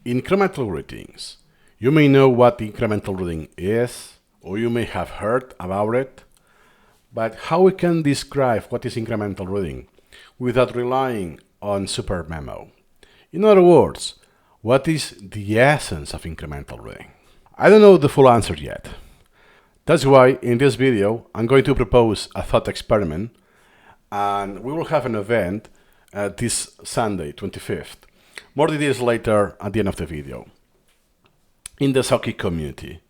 Incremental readings. You may know what incremental reading is, or you may have heard about it, but how we can describe what is incremental reading without relying on Supermemo? In other words, what is the essence of incremental reading? I don't know the full answer yet. That's why in this video I'm going to propose a thought experiment, and we will have an event this Sunday, 25th. More details later at the end of the video. In the Socky community.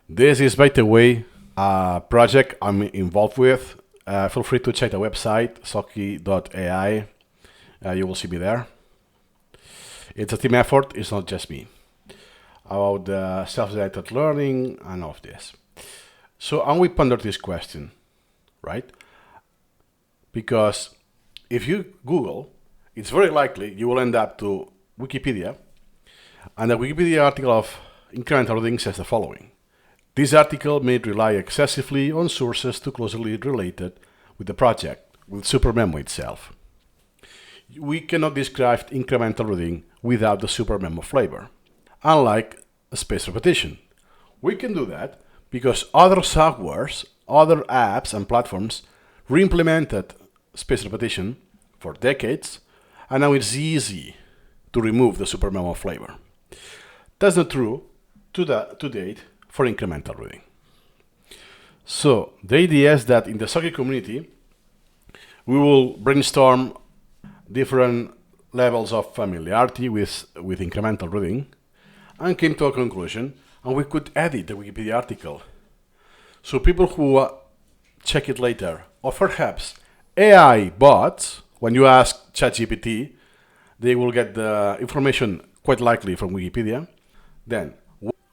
This is, by the way, a project I'm involved with. Feel free to check the website, socky.ai. You will see me there. It's a team effort, it's not just me. About self-directed learning and all of this. So, and we ponder this question, right? Because if you Google, it's very likely you will end up to Wikipedia, and the Wikipedia article of incremental reading says the following. This article may rely excessively on sources too closely related with the project, with Supermemo itself. We cannot describe incremental reading without the Supermemo flavor, unlike spaced repetition. We can do that because other softwares, other apps and platforms re-implemented spaced repetition for decades, and now it's easy to remove the Supermemo flavor. That's not true to date for incremental reading. So the idea is that in the Socky community, we will brainstorm different levels of familiarity with incremental reading and came to a conclusion, and we could edit the Wikipedia article. So people who check it later, or perhaps AI bots, when you ask ChatGPT, they will get the information quite likely from Wikipedia. Then,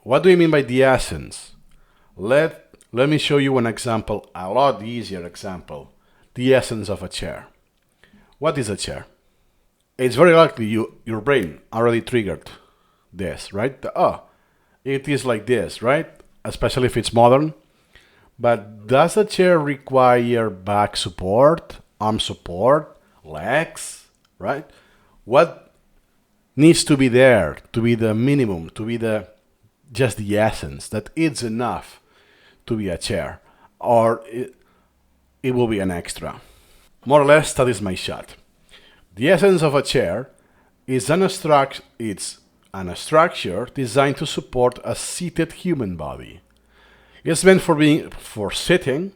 what do you mean by the essence? Let me show you an example, a lot easier example. The essence of a chair. What is a chair? It's very likely your brain already triggered this, right? It is like this, right? Especially if it's modern. But does a chair require back support, arm support, legs, right? What needs to be there to be the minimum, to be just the essence, that it's enough to be a chair, or it will be an extra? More or less, that is my shot. The essence of a chair is it's a structure designed to support a seated human body. It's meant for sitting,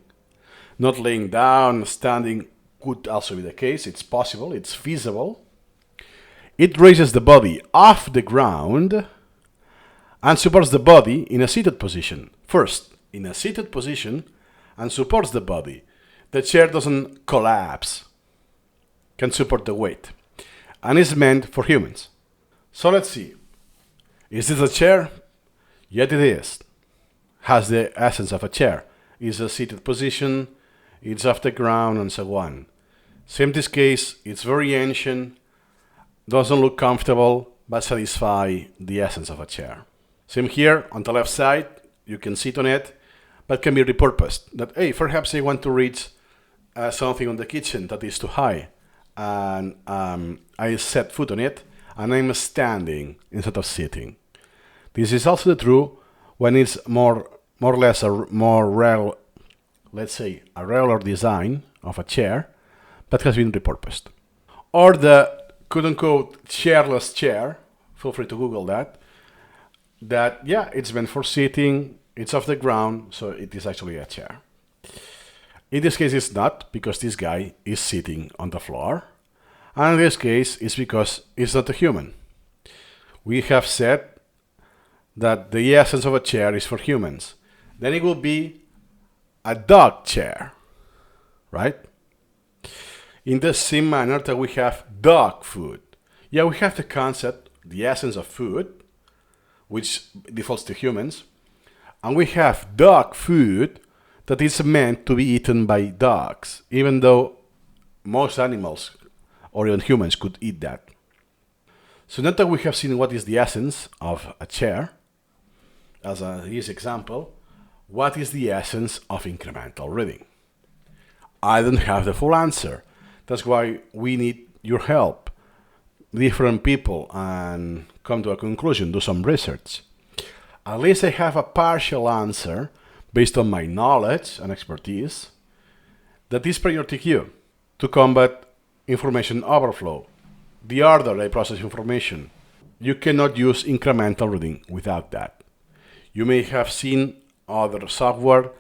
not laying down. Standing could also be the case. It's possible, it's feasible. It raises the body off the ground and supports the body in a seated position. First, in a seated position, and supports the body. The chair doesn't collapse, can support the weight, and is meant for humans. So let's see. Is this a chair? Yet it is. Has the essence of a chair. It's a seated position, it's off the ground, and so on. Same this case, it's very ancient, doesn't look comfortable, but satisfy the essence of a chair. Same here, on the left side, you can sit on it, but can be repurposed. That, hey, perhaps I want to reach something on the kitchen that is too high, and I set foot on it, and I'm standing instead of sitting. This is also true when it's more or less let's say a regular design of a chair that has been repurposed. Or the quote-unquote chairless chair, feel free to Google that, yeah, it's meant for sitting, it's off the ground, so it is actually a chair. In this case, it's not, because this guy is sitting on the floor. And in this case, it's because it's not a human. We have said that the essence of a chair is for humans. Then it will be a dog chair, right? In the same manner that we have dog food. Yeah, we have the concept, the essence of food, which defaults to humans. And we have dog food that is meant to be eaten by dogs, even though most animals or even humans could eat that. So now that we have seen what is the essence of a chair, as his example, what is the essence of incremental reading? I don't have the full answer. That's why we need your help. Different people and come to a conclusion, do some research. At least I have a partial answer based on my knowledge and expertise that is priority queue to combat information overflow, the order I process information. You cannot use incremental reading without that. You may have seen other software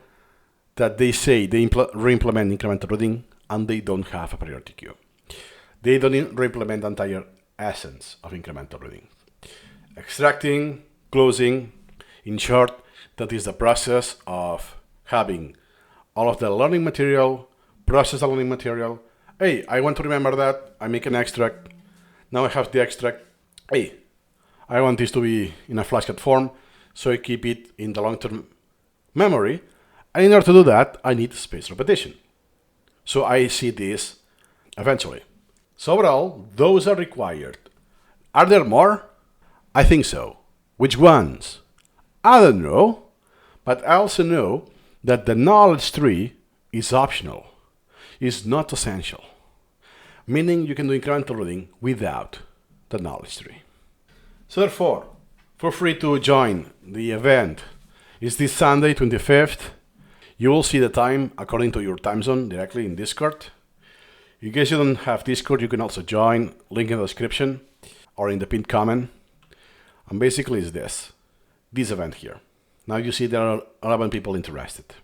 that they say they re-implement incremental reading and they don't have a priority queue. They don't re-implement the entire essence of incremental reading. Extracting, closing, in short, that is the process of having all of the learning material, process the learning material. Hey, I want to remember that, I make an extract. Now I have the extract. Hey, I want this to be in a flashcard form, so I keep it in the long-term memory. And in order to do that, I need spaced repetition. So I see this eventually. So overall, those are required. Are there more? I think so. Which ones? I don't know, but I also know that the knowledge tree is optional. It's not essential. Meaning you can do incremental reading without the knowledge tree. So therefore, feel free to join the event. It's this Sunday, 25th. You will see the time according to your time zone directly in Discord. In case you don't have Discord, you can also join, link in the description or in the pinned comment. And basically it's this event here. Now you see there are 11 people interested.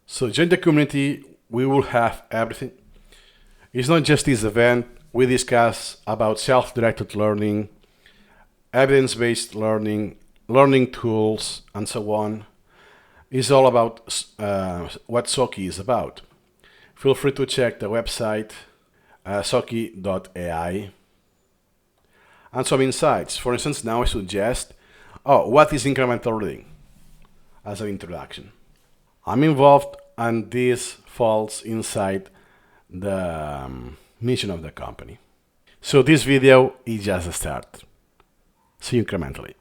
So join the community, we will have everything. It's not just this event, we discuss about self-directed learning, evidence-based learning, learning tools, and so on. It's all about what Soki is about. Feel free to check the website, soki.ai, and some insights. For instance, now I suggest, what is incremental reading as an introduction? I'm involved, and this falls inside the mission of the company. So this video is just a start. See you incrementally.